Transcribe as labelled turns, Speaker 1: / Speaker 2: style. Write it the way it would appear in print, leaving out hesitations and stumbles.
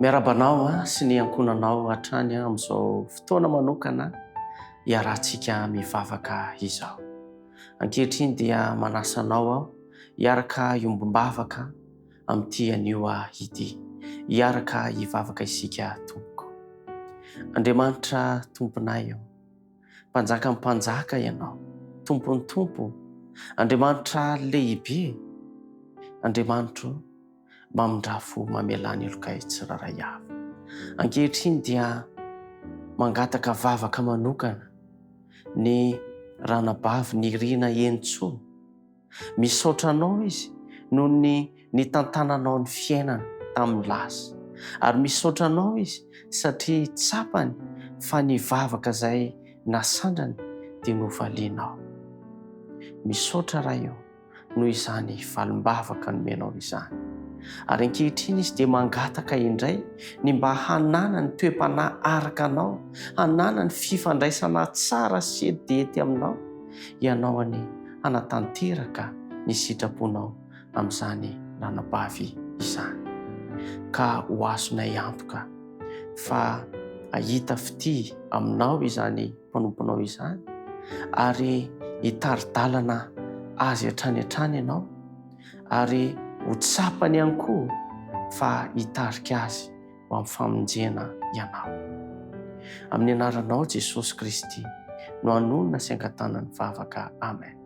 Speaker 1: Miarabanao sy ny ankonanao hatrany amin'izao fotoana manokana hiarahantsika mivavaka izao. Ankehitriny dia manasanao aho hiaraka iombom-bavaka amin'ity anio ity, hiaraka hivavaka isika tompoko. Andriamanitra tomponay, mpanjaka mpanjaka ianao, tompony tompo, Andriamanitra lehibe, Andriamanitra mamindrafo mamelany elokay tsiraray avy. Ankehitriny dia mangataka vavaka manokana ny ranabavy ny Irina Entsoa. Misaotra anao izy noho ny tantananao ny fiainana tamin'ny lasa, ary misaotra anao izy satria tsapany fa ny vavaka izay nasandrany dia novalianao. Misaotra raha io noho izany valim-bavaka nomenao izany. Ary ankehitriny izy dia mangataka indray ny mba hanana ny toe-panahy araka anao, hanana ny fifandraisana tsara sy etihety aminao, ianao any hanatanteraka ny sitraponao amin'izany ranabavy izany. Ka ho azonay antoka fa ahita fity aminao izany mpanomponao izany, ary hitari-dalana azy hatrany hatrany ianao, ary ho tsapany ihany koa fa hitarika azy ho amin'ny famonjena ianao. Amin'ny anaranao Jesosy Kristy no hanonona sy angatana ny vavaka. Amen.